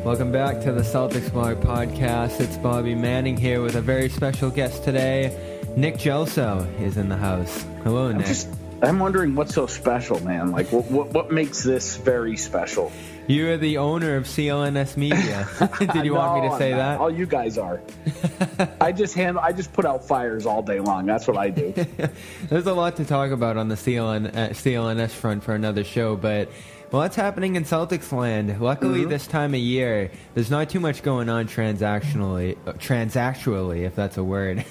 Welcome back to the CelticsBlog Podcast. It's Bobby Manning here with a very special guest today. Nick Gelso is in the house. Hello, Nick. I'm wondering what's so special, man. Like, what makes this very special? You are the owner of CLNS Media. Did you want me to say that? All you guys are. I just put out fires all day long. That's what I do. There's a lot to talk about on the CLNS front for another show, but what's happening in Celtics land? Luckily, this time of year, there's not too much going on transactionally, if that's a word.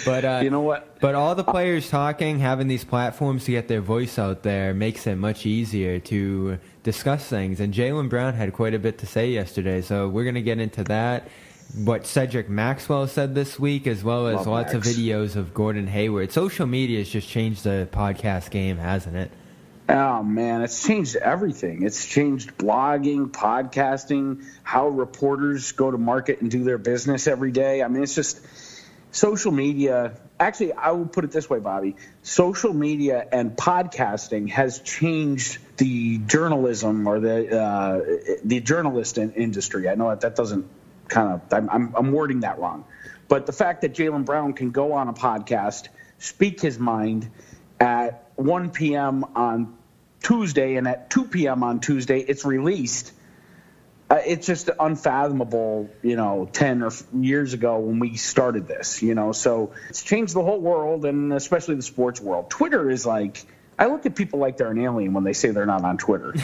But you know what? But all the players talking, having these platforms to get their voice out there, makes it much easier to discuss things. And JAYLEN Brown had quite a bit to say yesterday, so we're going to get into that. What Cedric Maxwell said this week, as well as lots of videos of Gordon Hayward. Social media has just changed the podcast game, hasn't it? Oh, man, it's changed everything. It's changed blogging, podcasting, how reporters go to market and do their business every day. I mean, it's just social media. Actually, I will put it this way, Bobby. Social media and podcasting has changed the journalism or the journalist industry. I know that doesn't I'm wording that wrong. But the fact that JAYLEN Brown can go on a podcast, speak his mind at 1 p.m. on Tuesday, and at 2 p.m. on Tuesday, it's released. It's just unfathomable, 10 years ago when we started this, So it's changed the whole world, and especially the sports world. Twitter is like, I look at people like they're an alien when they say they're not on Twitter.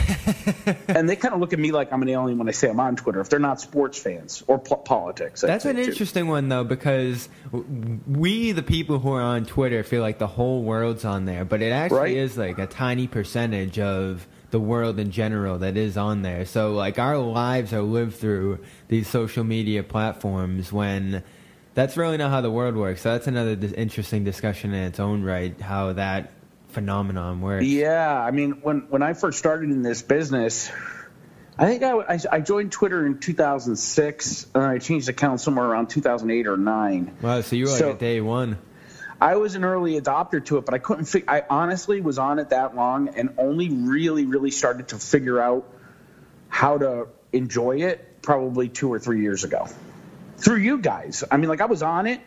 And they kind of look at me like I'm an alien when I say I'm on Twitter, if they're not sports fans or politics. That's an interesting one, though, because we, the people who are on Twitter, feel like the whole world's on there. But it actually is like a tiny percentage of the world in general that is on there. So, like, our lives are lived through these social media platforms when that's really not how the world works. So that's another interesting discussion in its own right, how that phenomenon works. Yeah, I mean, when I first started in this business, I think I joined Twitter in 2006, and I changed account somewhere around 2008 or 9. Wow, so you were like a day one. I was an early adopter to it, but I couldn't I honestly was on it that long and only really, really started to figure out how to enjoy it probably 2 or 3 years ago. Through you guys. I mean, like, I was on it,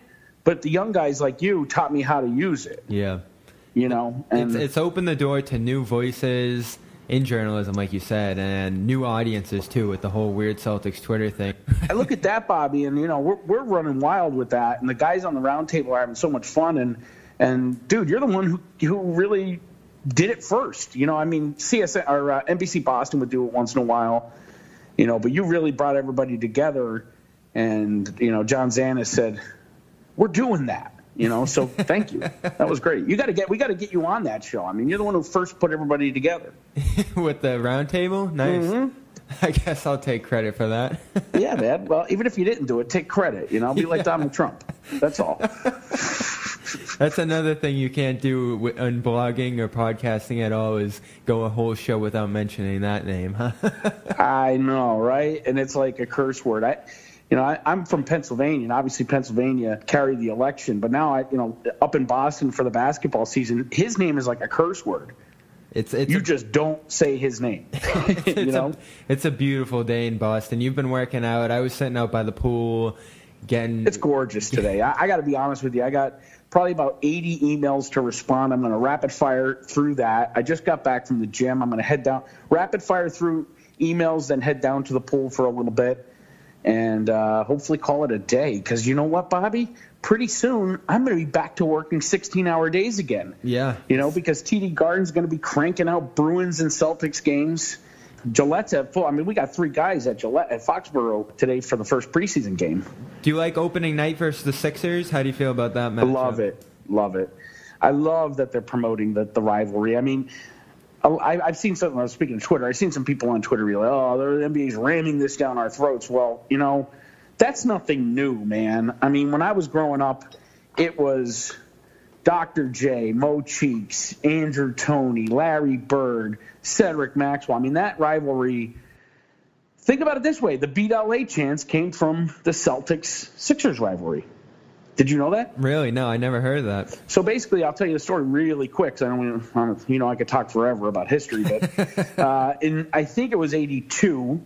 but the young guys like you taught me how to use it. Yeah. And it's opened the door to new voices in journalism, like you said, and new audiences, too, with the whole weird Celtics Twitter thing. I look at that, Bobby, and, we're running wild with that, and the guys on the round table are having so much fun, and dude, you're the one who really did it first. I mean, CSN or NBC Boston would do it once in a while, but you really brought everybody together, and, John Zanis said, we're doing that. So thank you. That was great. We got to get you on that show. I mean, you're the one who first put everybody together. With the round table? Nice. Mm-hmm. I guess I'll take credit for that. Yeah, man. Well, even if you didn't do it, take credit. Be like Donald Trump. That's all. That's another thing you can't do on blogging or podcasting at all is go a whole show without mentioning that name, huh? I know, right? And it's like a curse word. I'm from Pennsylvania, and obviously Pennsylvania carried the election. But now, up in Boston for the basketball season, his name is like a curse word. You just don't say his name. It's a beautiful day in Boston. You've been working out. I was sitting out by the pool getting. It's gorgeous today. I got to be honest with you. I got probably about 80 emails to respond. I'm going to rapid fire through that. I just got back from the gym. I'm going to head down, rapid fire through emails, then head down to the pool for a little bit. And hopefully call it a day. Because you know what, Bobby? Pretty soon, I'm going to be back to working 16-hour days again. Yeah. Because TD Garden's going to be cranking out Bruins and Celtics games. Gillette's at full. I mean, we got 3 guys at Gillette at Foxborough today for the first preseason game. Do you like opening night versus the Sixers? How do you feel about that matchup? Love it. I love that they're promoting the rivalry. I mean, I've seen something. I was speaking of Twitter. I've seen some people on Twitter be like, the NBA's ramming this down our throats. Well, that's nothing new, man. I mean, when I was growing up, it was Dr. J, Mo Cheeks, Andrew Toney, Larry Bird, Cedric Maxwell. I mean, that rivalry, think about it this way. The Beat LA chants came from the Celtics-Sixers rivalry. Did you know that? Really? No, I never heard of that. So basically, I'll tell you the story really quick. So I could talk forever about history. But I think it was 82.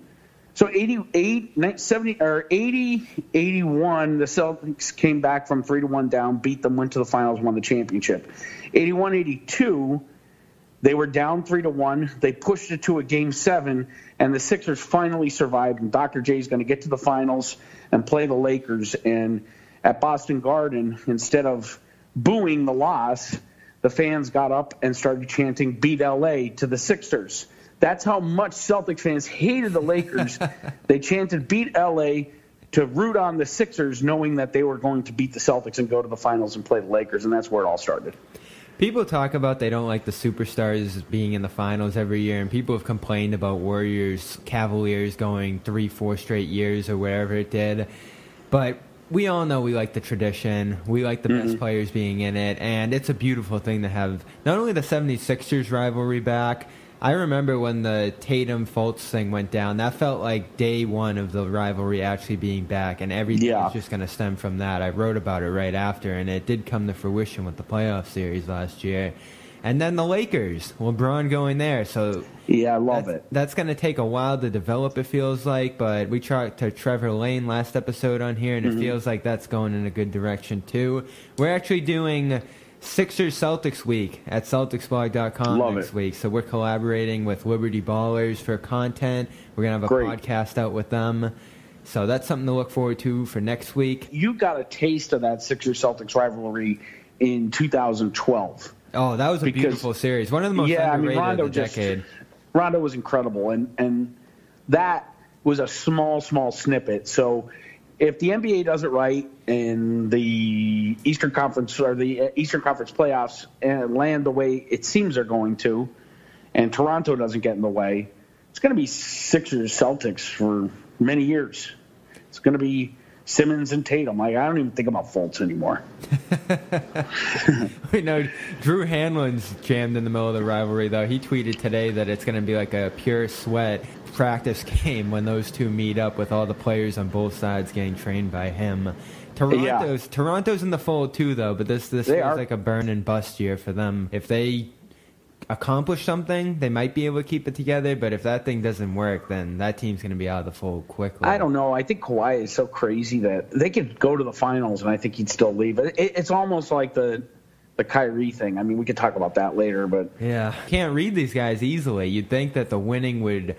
So 70, or 80, 81, the Celtics came back from 3-1 down, beat them, went to the finals, won the championship. 81, 82, they were down 3-1. They pushed it to a Game 7, and the Sixers finally survived. And Dr. J is going to get to the finals and play the Lakers. And at Boston Garden, instead of booing the loss, the fans got up and started chanting "Beat LA" to the Sixers. That's how much Celtics fans hated the Lakers. They chanted "Beat LA" to root on the Sixers, knowing that they were going to beat the Celtics and go to the finals and play the Lakers, and that's where it all started. People talk about they don't like the superstars being in the finals every year, and people have complained about Warriors, Cavaliers going 3-4 straight years or whatever it did. But we all know we like the tradition. We like the best players being in it, and it's a beautiful thing to have not only the 76ers rivalry back. I remember when the Tatum-Fultz thing went down, that felt like day one of the rivalry actually being back, and everything is just going to stem from that. I wrote about it right after, and it did come to fruition with the playoff series last year. And then the Lakers, LeBron going there. So yeah, I love it. That's going to take a while to develop, it feels like, but we talked to Trevor Lane last episode on here, and it feels like that's going in a good direction too. We're actually doing Sixers Celtics week at CelticsBlog.com next week. So we're collaborating with Liberty Ballers for content. We're going to have a podcast out with them. So that's something to look forward to for next week. You got a taste of that Sixers-Celtics rivalry in 2012. Oh, that was a beautiful series. One of the most underrated of the decade. Rondo was incredible, and that was a small snippet. So if the NBA does it right and the Eastern Conference playoffs and land the way it seems they're going to, and Toronto doesn't get in the way, it's going to be Sixers-Celtics for many years. It's going to be Simmons and Tatum. I don't even think about Fultz anymore. We know Drew Hanlon's jammed in the middle of the rivalry, though. He tweeted today that it's going to be like a pure sweat practice game when those two meet up, with all the players on both sides getting trained by him. Toronto's in the fold too, though, but this feels like a burn and bust year for them. If they accomplish something, they might be able to keep it together, but if that thing doesn't work, then that team's going to be out of the fold quickly. I don't know. I think Kawhi is so crazy that they could go to the finals, and I think he'd still leave. It's almost like the Kyrie thing. I mean, we could talk about that later, but yeah, can't read these guys easily. You'd think that the winning would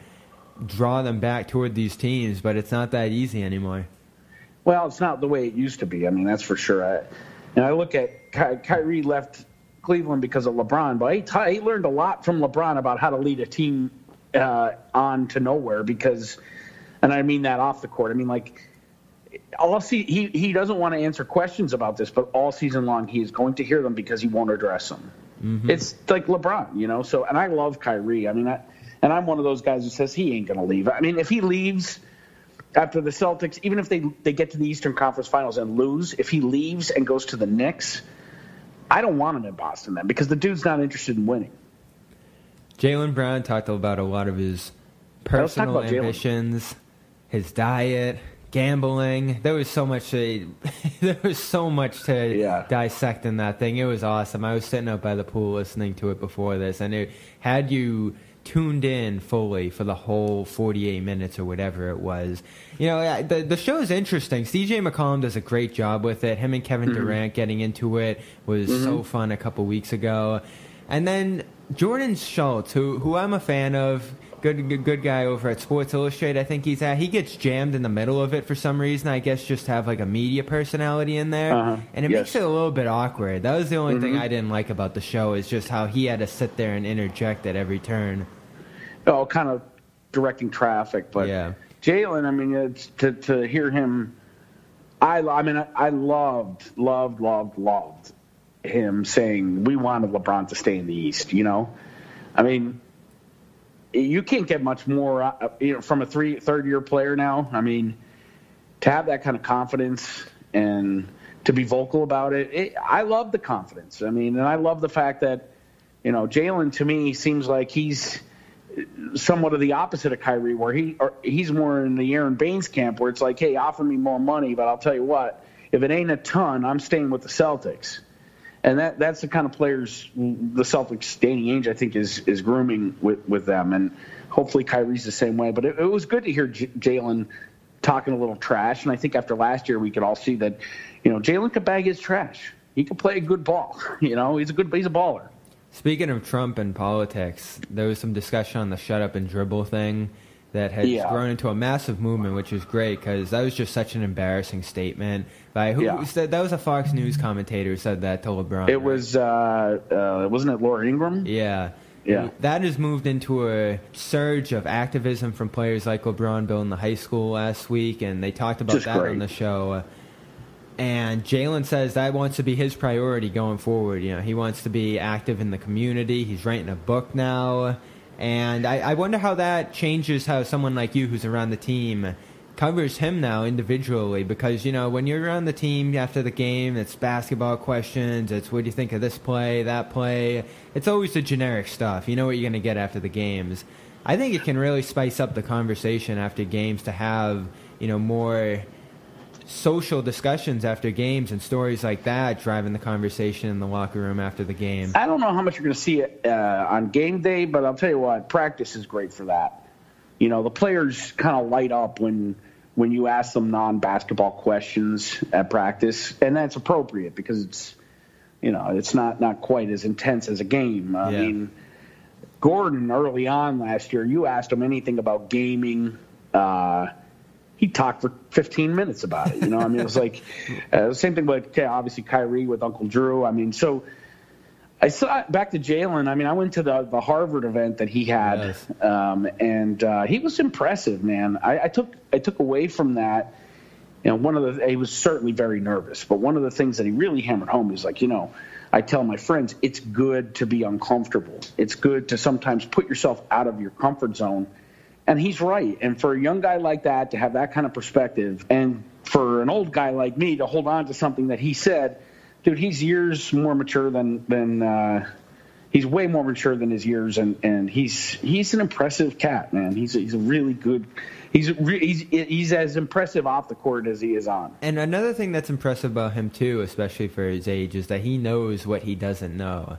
draw them back toward these teams, but it's not that easy anymore. Well, it's not the way it used to be. I mean, that's for sure. I look at Kyrie left Cleveland because of LeBron, but he learned a lot from LeBron about how to lead a team on to nowhere, and I mean that off the court. I mean, like, he doesn't want to answer questions about this, but all season long he is going to hear them because he won't address them. Mm-hmm. It's like LeBron, So, and I love Kyrie. I mean, and I'm one of those guys who says he ain't going to leave. I mean, if he leaves after the Celtics, even if they get to the Eastern Conference Finals and lose, if he leaves and goes to the Knicks, I don't want him in Boston then, because the dude's not interested in winning. JAYLEN Brown talked about a lot of his personal ambitions, his diet, gambling. There was so much to dissect in that thing. It was awesome. I was sitting out by the pool listening to it before this, and it had you tuned in fully for the whole 48 minutes or whatever it was. The show is interesting. CJ McCollum does a great job with it. Him and Kevin Durant getting into it was so fun a couple weeks ago. And then Jordan Schultz, who I'm a fan of, good guy over at Sports Illustrated, I think he's at. He gets jammed in the middle of it for some reason, I guess, just to have like a media personality in there. And it makes it a little bit awkward. That was the only thing I didn't like about the show, is just how he had to sit there and interject at every turn. Oh, kind of directing traffic, but yeah. JAYLEN, I mean, it's to hear him. I loved him saying we wanted LeBron to stay in the East. I mean, you can't get much more from a third-year player now. I mean, to have that kind of confidence and to be vocal about it, I love the confidence. I mean, and I love the fact that JAYLEN to me seems like he's somewhat of the opposite of Kyrie, where he's more in the Aaron Baines camp, where it's like, hey, offer me more money, but I'll tell you what, if it ain't a ton, I'm staying with the Celtics. And that's the kind of players the Celtics, Danny Ainge, I think, is grooming with them. And hopefully Kyrie's the same way. But it was good to hear Jaylen talking a little trash. And I think after last year, we could all see that, Jaylen could bag his trash. He can play a good ball. He's a baller. Speaking of Trump and politics, there was some discussion on the shut up and dribble thing that has grown into a massive movement, which is great because that was just such an embarrassing statement. Who said that? Was a Fox News commentator who said that to LeBron. It was, wasn't it Laura Ingraham? Yeah. Yeah. That has moved into a surge of activism from players like LeBron building the high school last week, and they talked about that on the show. And Jaylen says that wants to be his priority going forward. He wants to be active in the community. He's writing a book now. And I wonder how that changes how someone like you who's around the team covers him now individually. Because, when you're around the team after the game, it's basketball questions. It's what do you think of this play, that play. It's always the generic stuff. You know what you're going to get after the games. I think it can really spice up the conversation after games to have, more social discussions after games and stories like that driving the conversation in the locker room after the game. I don't know how much you're going to see it on game day, but I'll tell you what, practice is great for that. The players kind of light up when you ask them non-basketball questions at practice, and that's appropriate because it's, it's not quite as intense as a game. I mean, Gordon early on last year, you asked him anything about gaming, he talked for 15 minutes about it. It was like the same thing with obviously Kyrie with Uncle Drew. So I saw back to Jaylen. I went to the Harvard event that he had, and he was impressive, man. I took away from that. He was certainly very nervous, but one of the things that he really hammered home is like, I tell my friends, it's good to be uncomfortable. It's good to sometimes put yourself out of your comfort zone. And he's right. And for a young guy like that to have that kind of perspective, and for an old guy like me to hold on to something that he said, dude, he's years more mature than he's way more mature than his years, and he's an impressive cat, man. He's a really good. He's as impressive off the court as he is on. And another thing that's impressive about him too, especially for his age, is that he knows what he doesn't know.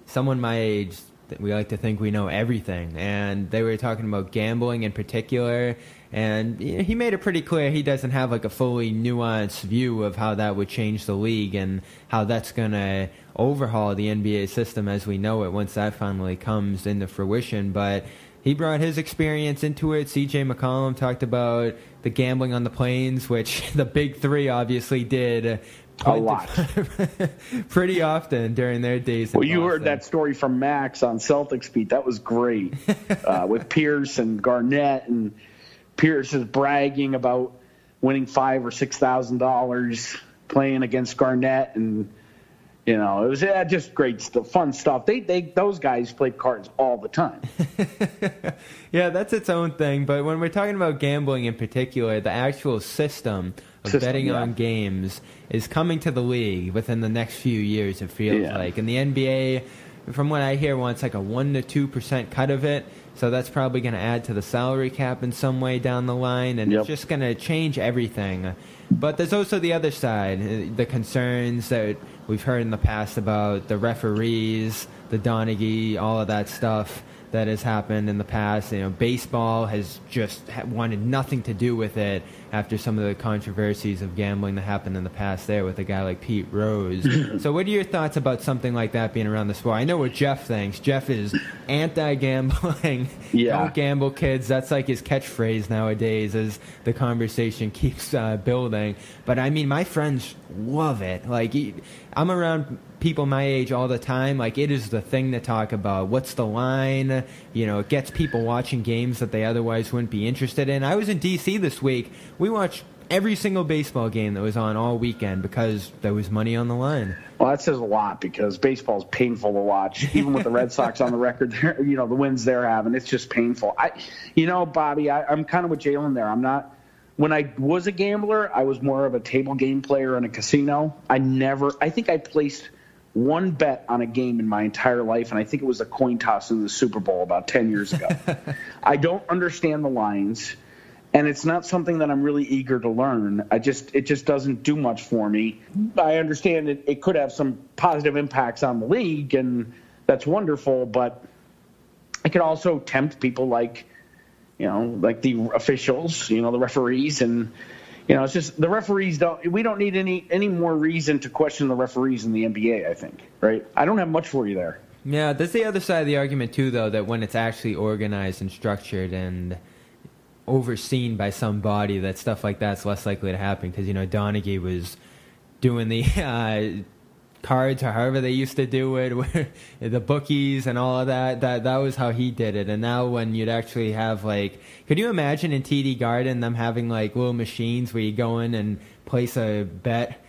Someone my age, we like to think we know everything, and they were talking about gambling in particular, and he made it pretty clear he doesn't have like a fully nuanced view of how that would change the league and how that's going to overhaul the NBA system as we know it once that finally comes into fruition. But he brought his experience into it. CJ McCollum talked about the gambling on the planes, which the big three obviously did a lot. Pretty often during their days in Well, you Boston. heard that story from Max on Celtics Beat. That was great. With Pierce and Garnett, and Pierce is bragging about winning $5,000 or $6,000 playing against Garnett, and it was just great stuff, fun stuff. Those guys played cards all the time. Yeah, that's its own thing. But when we're talking about gambling in particular, the actual system of betting on games is coming to the league within the next few years, it feels like. And the NBA, from what I hear, wants like a 1% to 2% cut of it. So that's probably going to add to the salary cap in some way down the line. And it's just going to change everything. But there's also the other side, the concerns that we've heard in the past about the referees, the Donaghy, all of that stuff that has happened in the past. Baseball has just wanted nothing to do with it after some of the controversies of gambling that happened in the past there with a guy like Pete Rose. So what are your thoughts about something like that being around the sport? I know what Jeff thinks. Jeff is anti-gambling. Don't gamble, kids. That's like his catchphrase nowadays as the conversation keeps building. But, my friends love it. Like, I'm around people my age all the time. Like, it is the thing to talk about. What's the line? It gets people watching games that they otherwise wouldn't be interested in. I was in D.C. this week. We watched every single baseball game that was on all weekend because there was money on the line. Well, that says a lot because baseball is painful to watch. Even with the Red Sox on the record, the wins they're having, it's just painful. Bobby, I'm kind of with Jaylen there. I'm not. When I was a gambler, I was more of a table game player in a casino. I think I placed one bet on a game in my entire life, and I think it was a coin toss in the Super Bowl about 10 years ago. I don't understand the lines. and it's not something that I'm really eager to learn. It just doesn't do much for me. I understand it could have some positive impacts on the league, and that's wonderful, but it could also tempt people like the officials, the referees, and it's just the referees we don't need any more reason to question the referees in the NBA, I think, right? I don't have much for you there. Yeah, that's the other side of the argument too, though, that when it's actually organized and structured and overseen by some body, that stuff like that's less likely to happen, because Donaghy was doing the cards, or however they used to do it, where the bookies and all of that was how he did it. And now when you'd actually have, like, could you imagine in TD Garden them having like little machines where you go in and place a bet?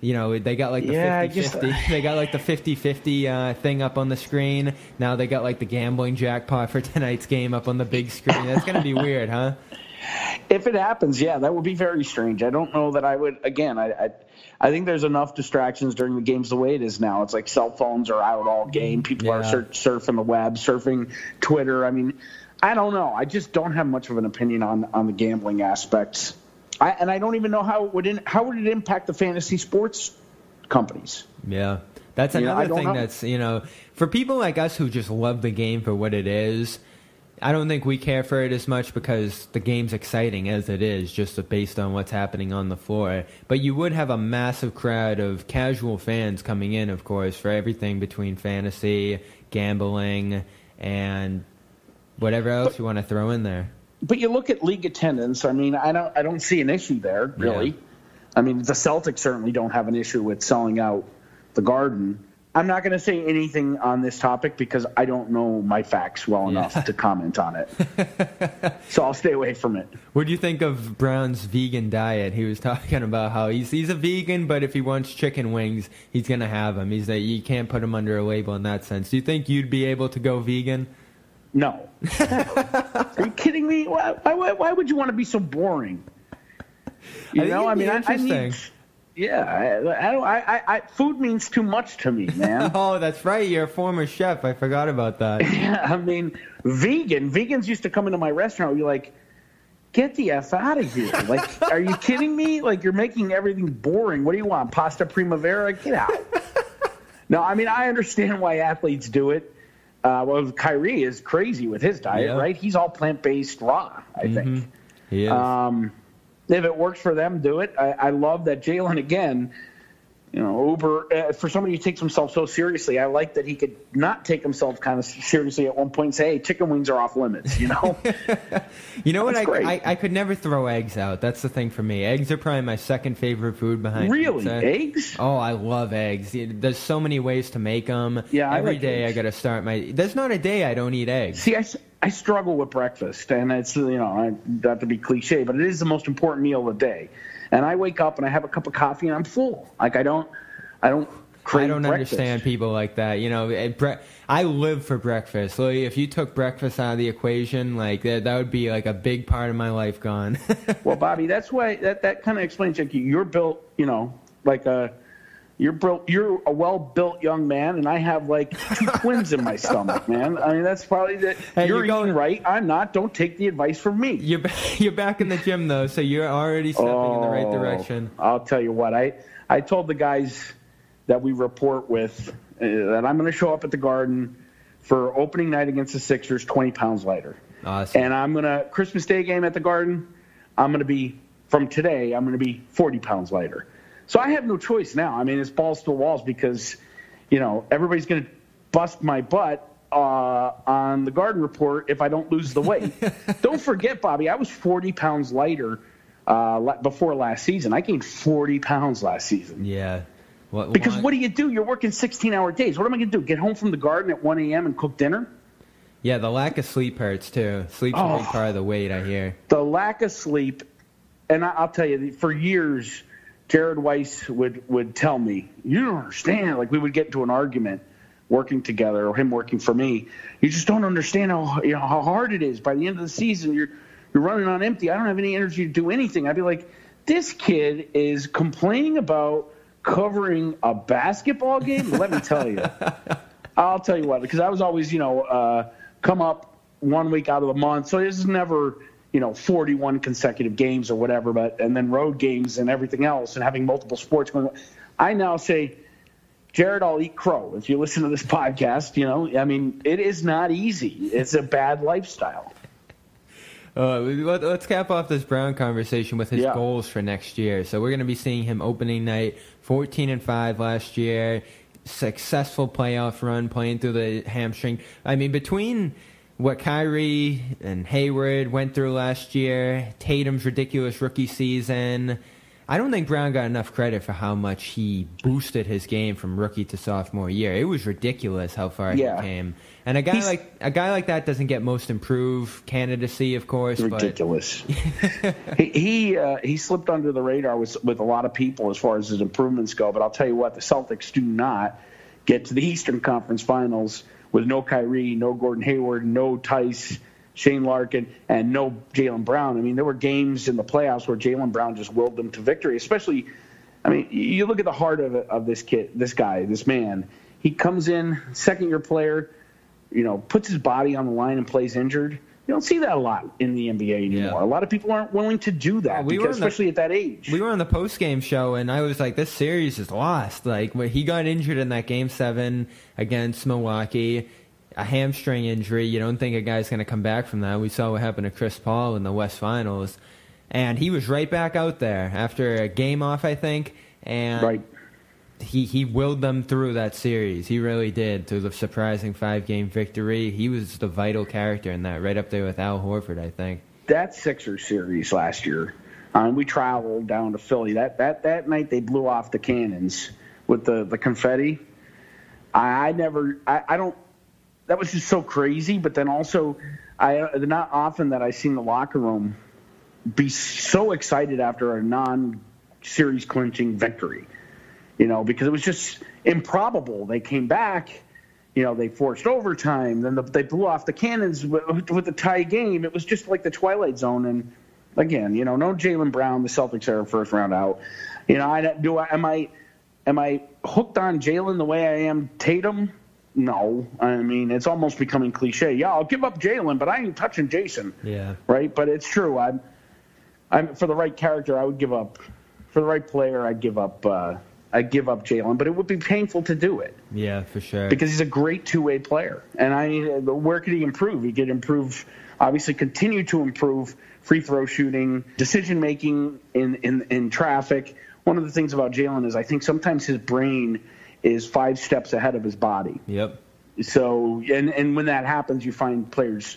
They got like the 50-50. They got like the 50-50 thing up on the screen. Now they got like the gambling jackpot for tonight's game up on the big screen. That's going to be weird, huh? If it happens, yeah, that would be very strange. I don't know that I would. Again, I think there's enough distractions during the games the way it is now. It's like cell phones are out all game. People are surfing the web, surfing Twitter. I mean, I don't know. I just don't have much of an opinion on the gambling aspects. I don't even know how it would impact the fantasy sports companies. Yeah, that's another thing that's, for people like us who just love the game for what it is, I don't think we care for it as much because the game's exciting as it is, just based on what's happening on the floor. But you would have a massive crowd of casual fans coming in, of course, for everything between fantasy, gambling, and whatever else you want to throw in there. But you look at league attendance. I mean, I don't see an issue there, really. Yeah. I mean, the Celtics certainly don't have an issue with selling out the Garden. I'm not going to say anything on this topic because I don't know my facts well enough to comment on it. So I'll stay away from it. What do you think of Brown's vegan diet? He was talking about how he's a vegan, but if he wants chicken wings, he's going to have them. He's you can't put him under a label in that sense. Do you think you'd be able to go vegan? No. Are you kidding me? Why would you want to be so boring? I need. Yeah, food means too much to me, man. Oh, that's right. You're a former chef. I forgot about that. Yeah, I mean, vegans used to come into my restaurant and be like, get the F out of here. Like, are you kidding me? Like, you're making everything boring. What do you want? Pasta primavera? Get out. No, I mean, I understand why athletes do it. Well, Kyrie is crazy with his diet, right? He's all plant-based raw, I think. He is. If it works for them, do it. I love that JAYLEN, again, Uber, for somebody who takes himself so seriously, I like that he could not take himself kind of seriously at one point and say, hey, chicken wings are off limits, You know what? I could never throw eggs out. That's the thing for me. Eggs are probably my second favorite food behind Really? Pizza. Eggs? Oh, I love eggs. There's so many ways to make them. Yeah, Every day I got to start there's not a day I don't eat eggs. See, I struggle with breakfast, and it's, not to be cliche, but it is the most important meal of the day. And I wake up and I have a cup of coffee and I'm full. Like I don't crave breakfast. Understand people like that. I live for breakfast. So if you took breakfast out of the equation, like that would be like a big part of my life gone. Well, Bobby, that's why that kind of explains. Like you're built, you're a well-built young man, and I have like two twins in my stomach, man. I mean, that's probably that. Hey, you're eating right. I'm not. Don't take the advice from me. You're back in the gym though, so you're already stepping in the right direction. I'll tell you what. I told the guys that we report with that I'm going to show up at the Garden for opening night against the Sixers, 20 pounds lighter. Awesome. And I'm going to Christmas Day game at the Garden. I'm going to be 40 pounds lighter. So I have no choice now. I mean, it's balls to the walls because, everybody's going to bust my butt on the Garden report if I don't lose the weight. Don't forget, Bobby, I was 40 pounds lighter before last season. I gained 40 pounds last season. Yeah. What do you do? You're working 16-hour days. What am I going to do? Get home from the Garden at 1 a.m. and cook dinner? Yeah, the lack of sleep hurts, too. Sleep's a big part of the weight, I hear. The lack of sleep, and I'll tell you, for years – Jared Weiss would tell me, you don't understand. Like we would get into an argument working together or him working for me. You just don't understand how hard it is. By the end of the season, you're running on empty. I don't have any energy to do anything. I'd be like, this kid is complaining about covering a basketball game. Let me tell you. I'll tell you what, because I was always, come up 1 week out of the month. So this is never 41 consecutive games or whatever, and then road games and everything else and having multiple sports going on. I now say, Jared, I'll eat crow. If you listen to this podcast, it is not easy. It's a bad lifestyle. Let's cap off this Brown conversation with his goals for next year. So we're going to be seeing him opening night, 14-5 last year, successful playoff run, playing through the hamstring. I mean, between what Kyrie and Hayward went through last year, Tatum's ridiculous rookie season, I don't think Brown got enough credit for how much he boosted his game from rookie to sophomore year. It was ridiculous how far he came. And a guy like that doesn't get most improved candidacy, of course. Ridiculous. He slipped under the radar with a lot of people as far as his improvements go. But I'll tell you what, the Celtics do not get to the Eastern Conference Finals with no Kyrie, no Gordon Hayward, no Tice, Shane Larkin, and no Jaylen Brown. I mean, there were games in the playoffs where Jaylen Brown just willed them to victory. Especially, you look at the heart of this kid, this guy, this man. He comes in, second-year player, puts his body on the line and plays injured. You don't see that a lot in the NBA anymore. Yeah. A lot of people aren't willing to do that, especially at that age. We were on the post-game show, and I was like, this series is lost. Like, when he got injured in that Game 7 against Milwaukee, a hamstring injury, you don't think a guy's going to come back from that. We saw what happened to Chris Paul in the West Finals, and he was right back out there after a game off, I think, and he willed them through that series. He really did, through the surprising 5-game victory. He was the vital character in that, right up there with Al Horford, I think. That Sixers series last year, we traveled down to Philly. That night they blew off the cannons with the confetti. That was just so crazy, but then also, not often that I've seen the locker room be so excited after a non-series clinching victory, because it was just improbable. They came back, they forced overtime, then they blew off the cannons with a tie game. It was just like the Twilight Zone, and again, no Jaylen Brown, the Celtics are first round out. Am I hooked on Jaylen the way I am Tatum? No. I mean, it's almost becoming cliche. Yeah, I'll give up Jaylen, but I ain't touching Jason. Yeah. Right? But it's true. I'm for the right character, I would give up. For the right player, I'd give up Jaylen, but it would be painful to do it. Yeah, for sure. Because he's a great two-way player. And where could he improve? He could improve, obviously continue to improve free throw shooting, decision-making in traffic. One of the things about Jaylen is I think sometimes his brain is 5 steps ahead of his body. Yep. So, and when that happens, you find players,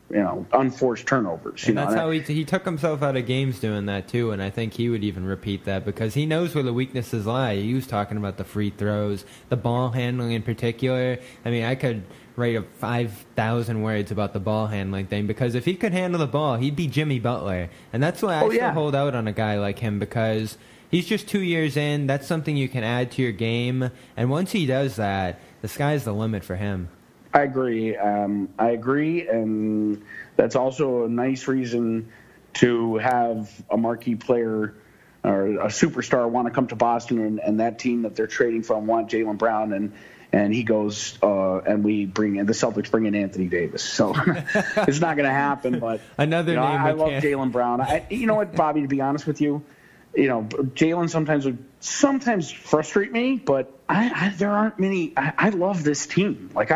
unforced turnovers. And that's how he took himself out of games doing that, too, and I think he would even repeat that because he knows where the weaknesses lie. He was talking about the free throws, the ball handling in particular. I mean, I could write 5,000 words about the ball handling thing because if he could handle the ball, he'd be Jimmy Butler. And that's why I still hold out on a guy like him because he's just 2 years in. That's something you can add to your game. And once he does that, the sky's the limit for him. I agree. And that's also a nice reason to have a marquee player or a superstar want to come to Boston and that team that they're trading from want Jaylen Brown and he goes and the Celtics bring in Anthony Davis. So it's not going to happen. But another name I love Jaylen Brown. You know what, Bobby? To be honest with you, Jaylen sometimes frustrate me, but there aren't many. I love this team. Like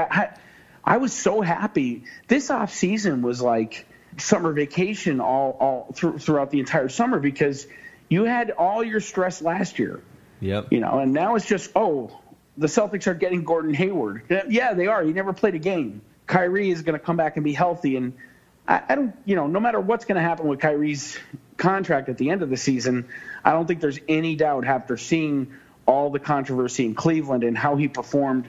I was so happy. This off season was like summer vacation all throughout the entire summer because you had all your stress last year. Yep. And now it's just the Celtics are getting Gordon Hayward. Yeah, they are. He never played a game. Kyrie is going to come back and be healthy, and I don't. No matter what's going to happen with Kyrie's contract at the end of the season, I don't think there's any doubt after seeing all the controversy in Cleveland and how he performed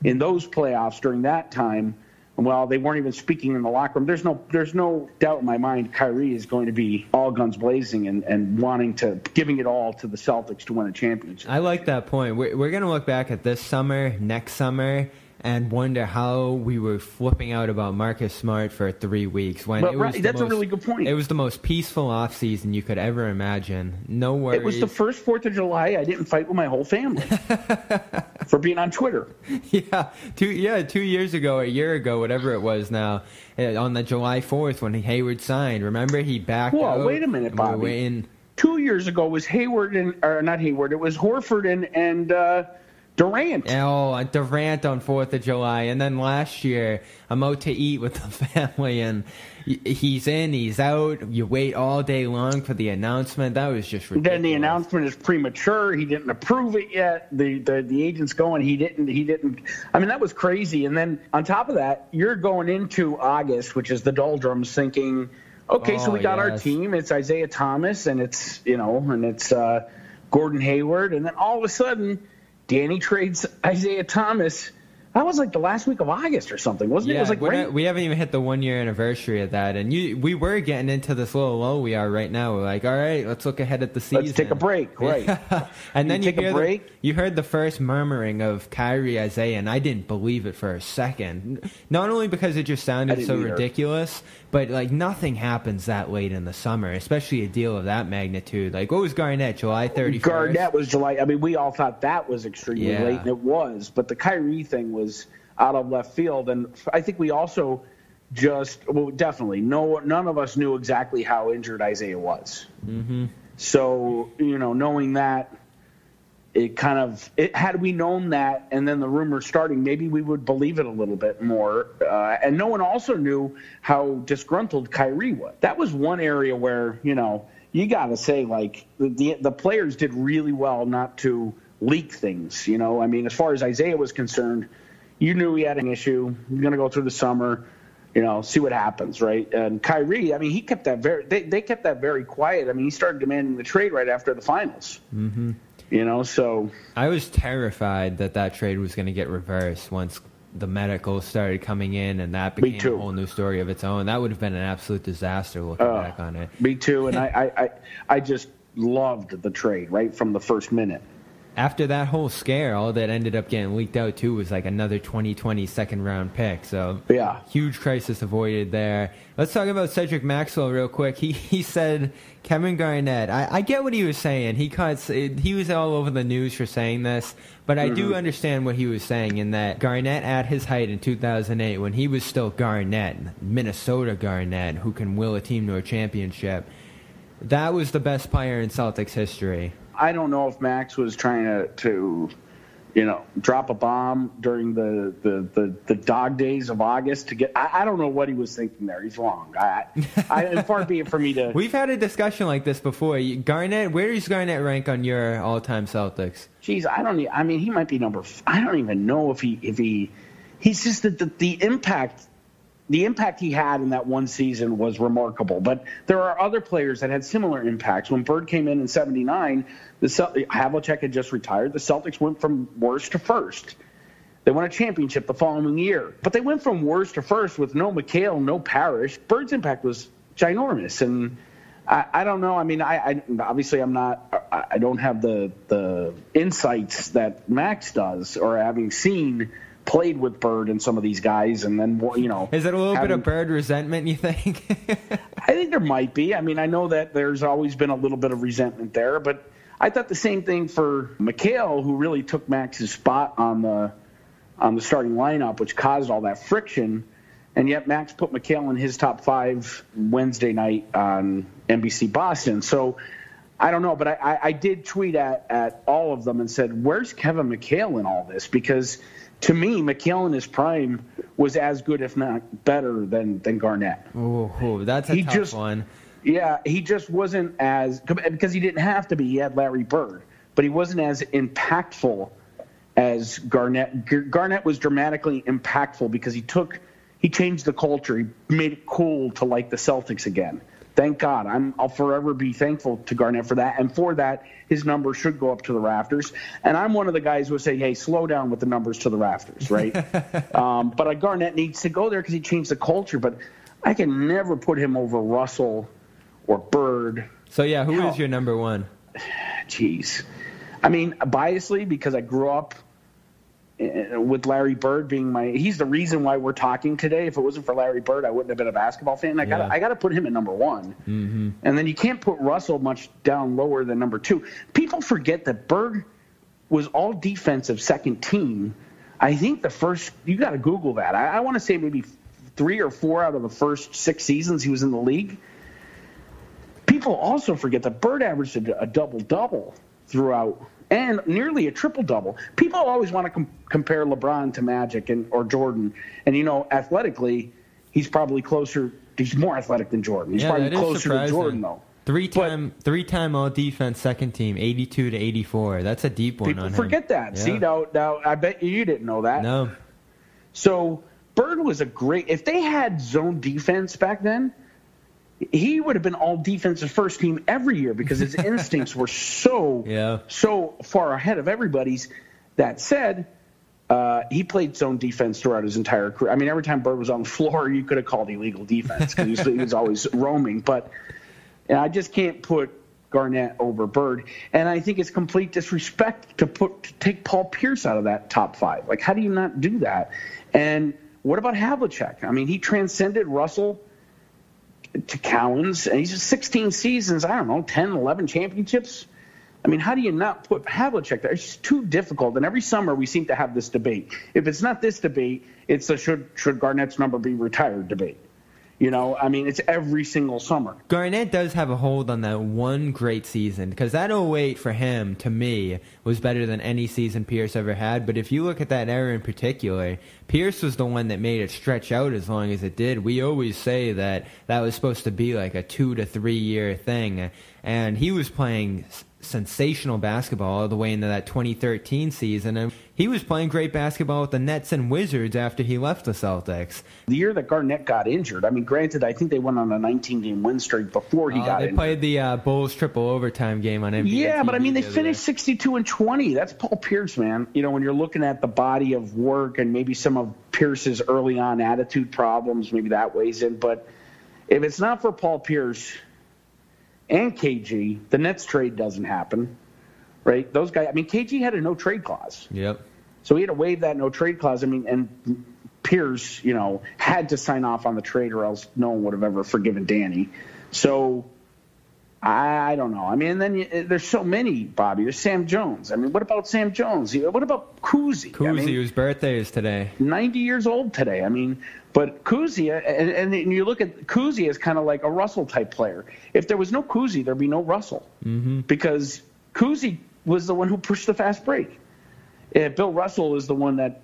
in those playoffs during that time. Well, they weren't even speaking in the locker room. There's no doubt in my mind Kyrie is going to be all guns blazing and giving it all to the Celtics to win a championship. I like that point. We're going to look back at this summer, next summer, and wonder how we were flipping out about Marcus Smart for 3 weeks. When That's a really good point. It was the most peaceful offseason you could ever imagine. No worries. It was the first 4th of July I didn't fight with my whole family for being on Twitter. Yeah, 2 years ago, a year ago, whatever it was now, on the July 4th when Hayward signed. Remember, he backed out. Well, wait a minute, Bobby. 2 years ago was Hayward not Hayward. It was Horford and Durant. Oh, Durant on 4th of July. And then last year, I'm out to eat with the family, and he's in, he's out. You wait all day long for the announcement. That was just ridiculous. Then the announcement is premature. He didn't approve it yet. The agent's going, he didn't. I mean, that was crazy. And then on top of that, you're going into August, which is the doldrums, thinking, okay, so we got our team. It's Isaiah Thomas, and it's Gordon Hayward. And then all of a sudden, Danny trades Isaiah Thomas. That was like the last week of August or something, wasn't it? It was like we haven't even hit the 1 year anniversary of that, and we were getting into this little lull we are right now. We're like, all right, let's look ahead at the season. Let's take a break, right? And then you heard the first murmuring of Kyrie Isaiah, and I didn't believe it for a second. Not only because it just sounded so ridiculous, but like nothing happens that late in the summer, especially a deal of that magnitude. Like, what was Garnett, July 31st? Garnett was July. I mean, we all thought that was extremely late, and it was. But the Kyrie thing was out of left field, and I think we also definitely none of us knew exactly how injured Isaiah was. Mm-hmm. So knowing that, had we known that, and then the rumors starting, maybe we would believe it a little bit more. And no one also knew how disgruntled Kyrie was. That was one area where you got to say, like, the players did really well not to leak things. I mean, as far as Isaiah was concerned, you knew he had an issue. You're going to go through the summer, see what happens, right? And Kyrie, I mean, he kept that they kept that very quiet. I mean, he started demanding the trade right after the finals. Mm-hmm. So I was terrified that trade was going to get reversed once the medical started coming in, and that became a whole new story of its own. That would have been an absolute disaster looking back on it. Me too, and I just loved the trade right from the first minute. After that whole scare, all that ended up getting leaked out, too, was like another 2020 second-round pick. So, huge crisis avoided there. Let's talk about Cedric Maxwell real quick. He said Kevin Garnett. I get what he was saying. He was all over the news for saying this, but I do understand what he was saying in that Garnett at his height in 2008, when he was still Garnett, Minnesota Garnett, who can will a team to a championship, that was the best player in Celtics history. I don't know if Max was trying to drop a bomb during the dog days of August to get. I don't know what he was thinking there. He's wrong. Far be it for me to. We've had a discussion like this before. Garnett, where does Garnett rank on your all-time Celtics? Geez, I mean, he might be number. I don't even know if he. He's just the impact. The impact he had in that one season was remarkable, but there are other players that had similar impacts. When Bird came in '79, Havlicek had just retired. The Celtics went from worst to first. They won a championship the following year, but they went from worst to first with no McHale, no Parrish. Bird's impact was ginormous, and I don't know. I mean, I obviously I'm not. I don't have the insights that Max does, or having played with Bird and some of these guys, and then is it a little bit of Bird resentment, you think? I think there might be. I mean, I know that there's always been a little bit of resentment there, but I thought the same thing for McHale, who really took Max's spot on the starting lineup, which caused all that friction. And yet Max put McHale in his top 5 Wednesday night on NBC Boston. So I don't know, but I did tweet at all of them and said, where's Kevin McHale in all this? Because to me, McHale in his prime was as good, if not better, than Garnett. Oh, that's a tough one. Yeah, he just wasn't as – because he didn't have to be. He had Larry Bird. But he wasn't as impactful as Garnett. Garnett was dramatically impactful because he changed the culture. He made it cool to like the Celtics again. Thank God. I'll forever be thankful to Garnett for that. And for that, his numbers should go up to the rafters. And I'm one of the guys who would say, hey, slow down with the numbers to the rafters, right? But Garnett needs to go there because he changed the culture. But I can never put him over Russell or Bird. So, yeah, who is your number one? Jeez. I mean, biasly, because I grew up with Larry Bird being he's the reason why we're talking today. If it wasn't for Larry Bird, I wouldn't have been a basketball fan. I got to put him at number one. Mm-hmm. And then you can't put Russell much down lower than number two. People forget that Bird was all defensive second team. I think you got to Google that. I want to say maybe 3 or 4 out of the first 6 seasons he was in the league. People also forget that Bird averaged a double-double throughout and nearly a triple-double. People always want to compare LeBron to Magic or Jordan. And, athletically, he's probably closer. He's more athletic than Jordan. He's probably closer to Jordan, though. Three-time all-defense second team, 82 to 84. That's a deep one on him. People forget that. Yeah. See, now, I bet you didn't know that. No. So Bird was if they had zone defense back then, he would have been all defensive first team every year because his instincts were so far ahead of everybody's. That said, he played zone defense throughout his entire career. I mean, every time Bird was on the floor, you could have called illegal defense because he was always roaming. But I just can't put Garnett over Bird. And I think it's complete disrespect to take Paul Pierce out of that top 5. Like, how do you not do that? And what about Havlicek? I mean, he transcended Russell to Cowens, and he's just 16 seasons, 10, 11 championships. I mean, how do you not put Havlicek there? It's just too difficult. And every summer we seem to have this debate. If it's not this debate, it's the should Garnett's number be retired debate. I mean, it's every single summer. Garnett does have a hold on that one great season because that 08 for him, to me, was better than any season Pierce ever had. But if you look at that era in particular, Pierce was the one that made it stretch out as long as it did. We always say that was supposed to be like a 2 to 3 year thing. And he was playing sensational basketball all the way into that 2013 season. And he was playing great basketball with the Nets and Wizards after he left the Celtics. The year that Garnett got injured, I mean, granted, I think they went on a 19-game win streak before he got injured. They played the Bulls triple overtime game on NBA Yeah, TV but I mean, they finished 62-20. That's Paul Pierce, man. When you're looking at the body of work and maybe some of Pierce's early on attitude problems, maybe that weighs in. But if it's not for Paul Pierce and KG, the Nets trade doesn't happen, right? Those guys, I mean, KG had a no-trade clause. Yep. So he had to waive that no-trade clause. I mean, and Pierce, had to sign off on the trade or else no one would have ever forgiven Danny. So I don't know. I mean, and then there's so many, Bobby. There's Sam Jones. I mean, what about Sam Jones? What about Kuzi? Whose birthday is today. 90 years old today. I mean, but Kuzi, and you look at Kuzi as kind of like a Russell-type player. If there was no Kuzi, there'd be no Russell. Mm-hmm. Because Kuzi was the one who pushed the fast break. Bill Russell is the one that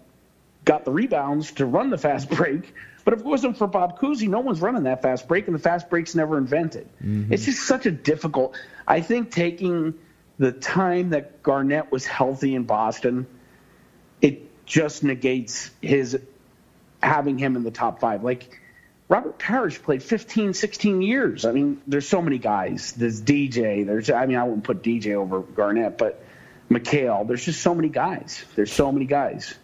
got the rebounds to run the fast break. But if it wasn't for Bob Cousy, no one's running that fast break, and the fast break's never invented. Mm-hmm. It's just such a difficult – I think taking the time that Garnett was healthy in Boston, it just negates his having him in the top 5. Like, Robert Parrish played 15, 16 years. I mean, there's so many guys. There's DJ. I wouldn't put DJ over Garnett, but McHale. There's just so many guys. There's so many guys.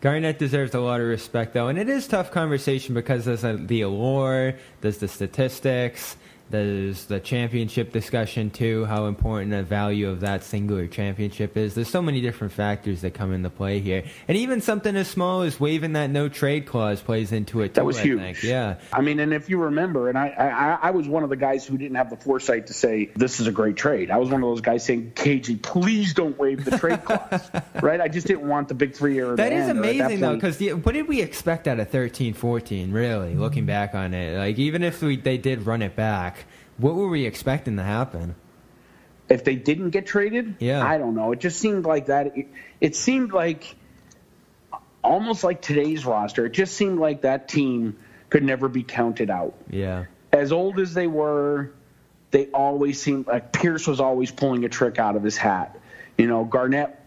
Garnett deserves a lot of respect, though, and it is tough conversation because there's the allure, there's the statistics, there's the championship discussion, too, how important the value of that singular championship is. There's so many different factors that come into play here. And even something as small as waiving that no-trade clause plays into it, too, that was huge. I think. Yeah. I mean, and if you remember, and I was one of the guys who didn't have the foresight to say, this is a great trade. I was one of those guys saying, KG, please don't waive the trade clause. Right? I just didn't want the big 3 year. That is amazing, though, because what did we expect out of 13-14, really, looking back on it? Like, even if they did run it back, what were we expecting to happen? If they didn't get traded? Yeah. I don't know. It just seemed like that. It seemed like almost like today's roster. It just seemed like that team could never be counted out. Yeah. As old as they were, they always seemed like Pierce was always pulling a trick out of his hat. Garnett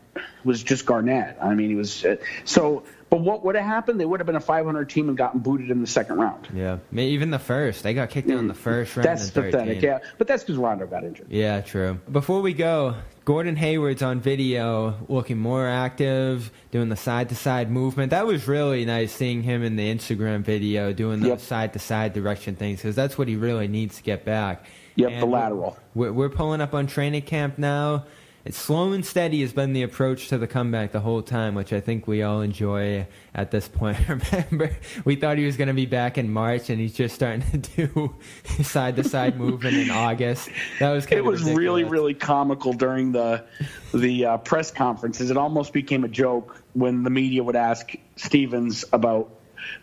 was just Garnett. I mean, he was so. But what would have happened? They would have been a 500 team and gotten booted in the second round. Yeah, even the first. They got kicked out in the first round. That's pathetic, yeah. But that's because Rondo got injured. Yeah, true. Before we go, Gordon Hayward's on video looking more active, doing the side-to-side movement. That was really nice seeing him in the Instagram video doing those side-to-side direction things because that's what he really needs to get back. Yep, and the lateral. We're pulling up on training camp now. it's slow and steady has been the approach to the comeback the whole time, which I think we all enjoy at this point. Remember, we thought he was going to be back in March, and he's just starting to do side-to-side movement in August. That was kind of ridiculous. Really, really comical during the press conferences. It almost became a joke when the media would ask Stevens about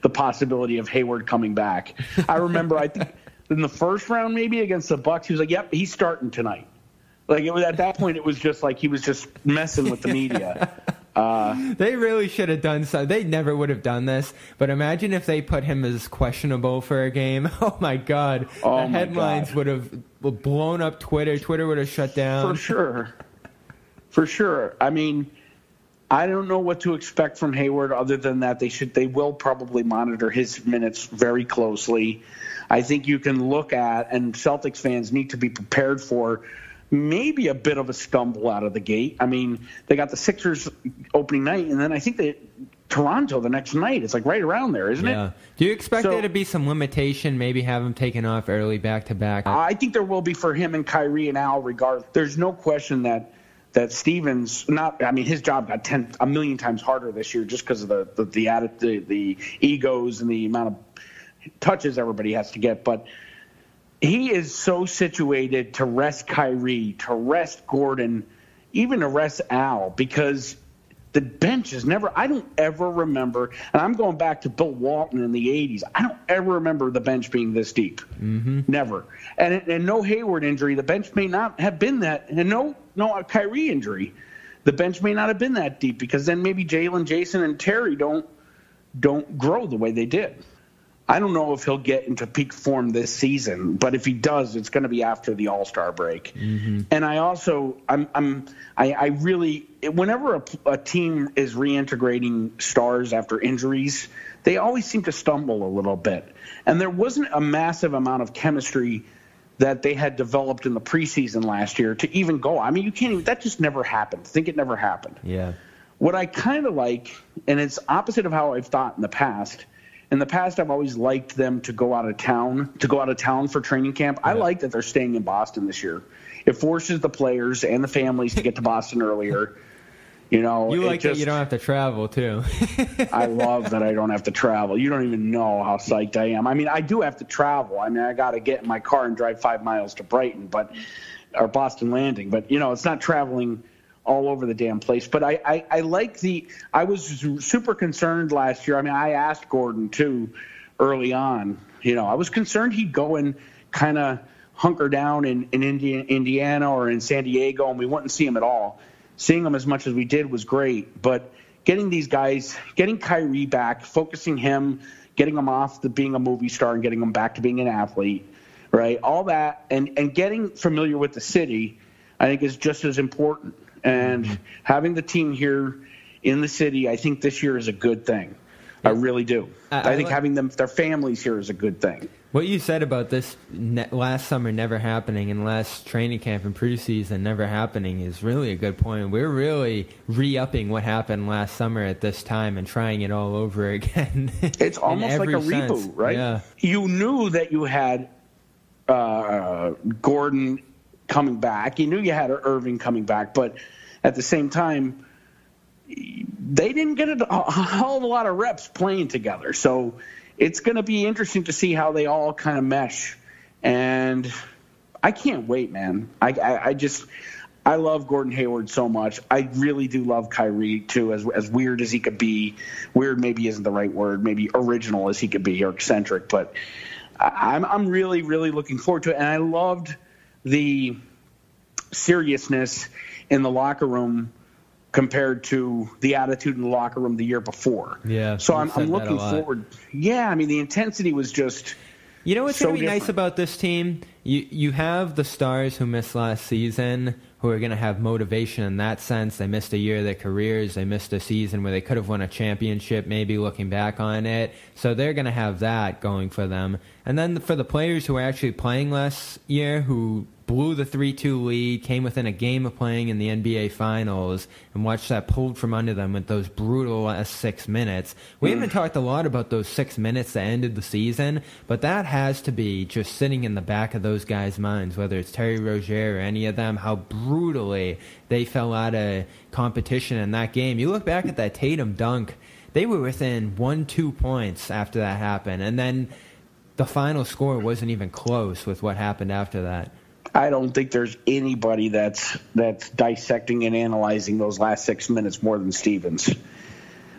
the possibility of Hayward coming back. I remember, I think in the first round maybe against the Bucks, he was like, "Yep, he's starting tonight." Like, it was at that point, it was just like he was just messing with the media. They really should have done so. They never would have done this. But imagine if they put him as questionable for a game. Oh my God! The headlines would have blown up Twitter. Twitter would have shut down. For sure. I mean, I don't know what to expect from Hayward other than that they will probably monitor his minutes very closely. I think you can look at, and Celtics fans need to be prepared for, maybe a bit of a stumble out of the gate. I mean, they got the Sixers opening night, and then I think Toronto the next night. It's like right around there, isn't it? Do you expect there to be some limitation, maybe have him taken off early back-to-back? I think there will be for him and Kyrie and Al regardless. There's no question that Stevens, his job got a million times harder this year just because of the attitude, the egos, and the amount of touches everybody has to get. But he is so situated to rest Kyrie, to rest Gordon, even to rest Al, because the bench is never – I don't ever remember – and I'm going back to Bill Walton in the 80s. I don't ever remember the bench being this deep. Mm-hmm. Never. And no Hayward injury. The bench may not have been that – and no Kyrie injury. The bench may not have been that deep because then maybe Jaylen, Jason, and Terry don't grow the way they did. I don't know if he'll get into peak form this season, but if he does, it's going to be after the All-Star break. Mm-hmm. And I also, I really, whenever a team is reintegrating stars after injuries, they always seem to stumble a little bit. And there wasn't a massive amount of chemistry that they had developed in the preseason last year to even go. I mean, you can't even, that just never happened. I think it never happened. Yeah. What I kind of like, and it's opposite of how I've thought in the past. In the past, I've always liked them to go out of town for training camp. Yeah. I like that they're staying in Boston this year. It forces the players and the families to get to Boston earlier. You like that you don't have to travel, too. I love that I don't have to travel. You don't even know how psyched I am. I mean, I do have to travel. I mean, I got to get in my car and drive 5 miles to Brighton, or Boston Landing. But, it's not traveling all over the damn place. But I like I was super concerned last year. I mean, I asked Gordon, too, early on. I was concerned he'd go and kind of hunker down in Indiana or in San Diego, and we wouldn't see him at all. Seeing him as much as we did was great. But getting these guys, getting Kyrie back, focusing him, getting him off to being a movie star and getting him back to being an athlete, right? All that, and getting familiar with the city, I think is just as important. And having the team here in the city, I think this year is a good thing. I really do. I think having their families here is a good thing. What you said about this last summer never happening and last training camp and preseason never happening is really a good point. We're really re-upping what happened last summer at this time and trying it all over again. It's almost like a reboot, right? Yeah. You knew that you had Gordon coming back. You knew you had Irving coming back, but at the same time, they didn't get a whole lot of reps playing together. So it's going to be interesting to see how they all kind of mesh. And I can't wait, man. I love Gordon Hayward so much. I really do love Kyrie, too, as weird as he could be. Weird maybe isn't the right word. Maybe original as he could be, or eccentric. But I'm really, really looking forward to it. And I loved the seriousness in the locker room compared to the attitude in the locker room the year before. Yeah. So I'm looking forward. Yeah, I mean, the intensity was just what's going to be nice about this team? You have the stars who missed last season who are going to have motivation in that sense. They missed a year of their careers. They missed a season where they could have won a championship, maybe looking back on it. So they're going to have that going for them. And then for the players who are actually playing last year, who blew the 3-2 lead, came within a game of playing in the NBA Finals, and watched that pulled from under them with those brutal last 6 minutes. We haven't talked a lot about those 6 minutes that ended the season, but that has to be just sitting in the back of those guys' minds, whether it's Terry Rozier or any of them, how brutally they fell out of competition in that game. You look back at that Tatum dunk, they were within 1-2 points after that happened, and then the final score wasn't even close with what happened after that. I don't think there's anybody that's dissecting and analyzing those last 6 minutes more than Stevens,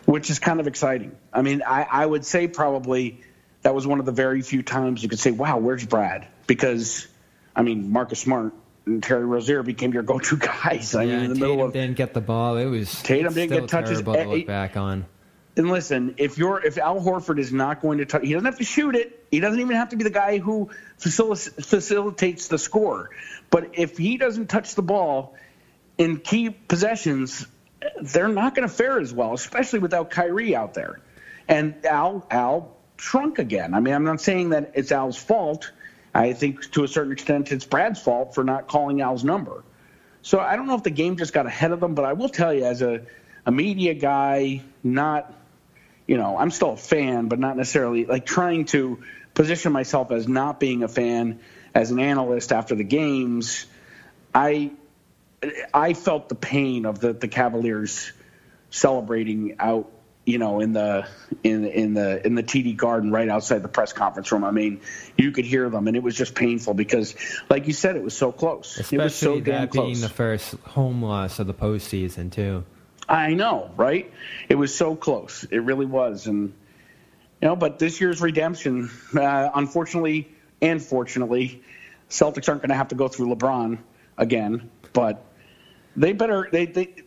which is kind of exciting. I mean, I would say probably that was one of the very few times you could say, wow, where's Brad? Because, I mean, Marcus Smart and Terry Rozier became your go-to guys. I mean, in the Tatum middle of didn't get the ball. It was Tatum didn't get touches. Terrible to look back on. And listen, if Al Horford is not going to touch, he doesn't have to shoot it. He doesn't even have to be the guy who facilitates the score. But if he doesn't touch the ball in key possessions, they're not going to fare as well, especially without Kyrie out there. And Al shrunk again. I mean, I'm not saying that it's Al's fault. I think to a certain extent it's Brad's fault for not calling Al's number. So I don't know if the game just got ahead of them, but I will tell you, as a media guy, not – I'm still a fan, but not necessarily like trying to position myself as not being a fan as an analyst after the games. I felt the pain of the Cavaliers celebrating out, in the TD Garden right outside the press conference room. I mean, you could hear them, and it was just painful because, like you said, it was so close. Especially it was so damn close. Being the first home loss of the postseason too. I know, right? It was so close. It really was. And, but this year's redemption, unfortunately and fortunately, Celtics aren't going to have to go through LeBron again. But they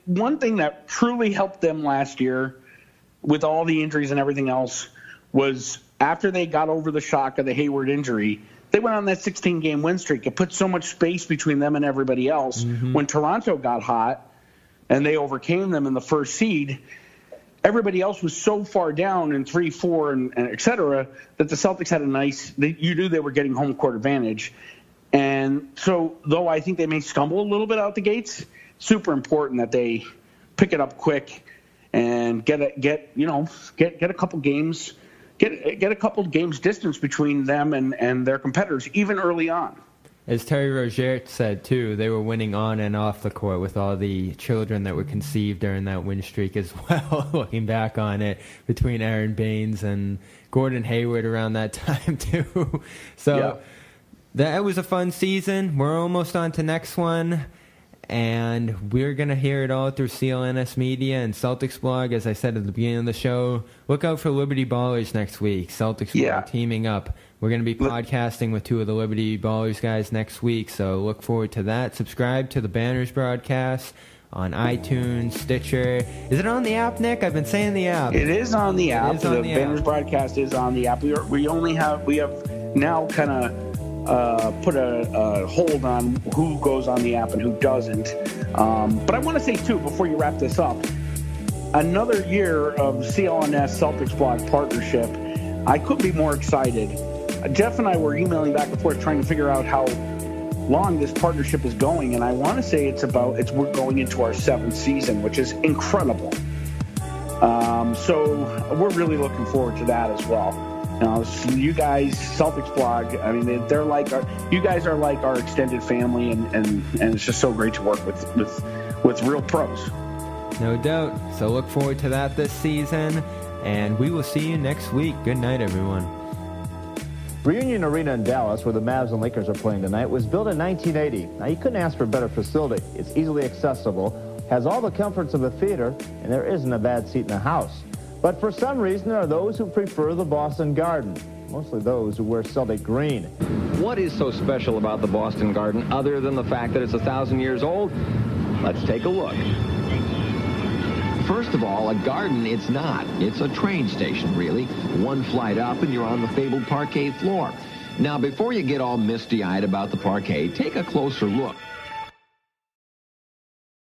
one thing that truly helped them last year with all the injuries and everything else was after they got over the shock of the Hayward injury, they went on that 16-game win streak. It put so much space between them and everybody else. Mm-hmm. When Toronto got hot, and they overcame them in the first seed, everybody else was so far down in 3, 4, and et cetera, that the Celtics had you knew they were getting home court advantage. And so, though I think they may stumble a little bit out the gates, super important that they pick it up quick and get a couple games, get a couple games distance between them and their competitors, even early on. As Terry Rozier said, too, they were winning on and off the court with all the children that were conceived during that win streak as well, looking back on it, between Aaron Baines and Gordon Hayward around that time, too. So That was a fun season. We're almost on to next one, and we're going to hear it all through CLNS Media and Celtics Blog. As I said at the beginning of the show, look out for Liberty Ballers next week. Celtics Blog teaming up. We're going to be podcasting with 2 of the Liberty Ballers guys next week, so look forward to that. Subscribe to the Banners broadcast on iTunes, Stitcher. Is it on the app, Nick? I've been saying the app. It is on the app. The Banners broadcast is on the app. We have now kind of put a hold on who goes on the app and who doesn't. But I want to say, too, before you wrap this up, another year of CLNS Celtics Blog partnership. I couldn't be more excited. Jeff and I were emailing back and forth trying to figure out how long this partnership is going, and I want to say we're going into our 7th season, which is incredible. So we're really looking forward to that as well. You guys, Celtics Blog, I mean, you guys are like our extended family, and it's just so great to work with real pros. No doubt. So look forward to that this season, and we will see you next week. Good night, everyone. Reunion Arena in Dallas, where the Mavs and Lakers are playing tonight, was built in 1980. Now, you couldn't ask for a better facility. It's easily accessible, has all the comforts of a theater, and there isn't a bad seat in the house. But for some reason, there are those who prefer the Boston Garden, mostly those who wear Celtic green. What is so special about the Boston Garden other than the fact that it's 1,000 years old? Let's take a look. First of all, a garden it's not. It's a train station, really. One flight up and you're on the fabled parquet floor. Now, before you get all misty-eyed about the parquet, take a closer look.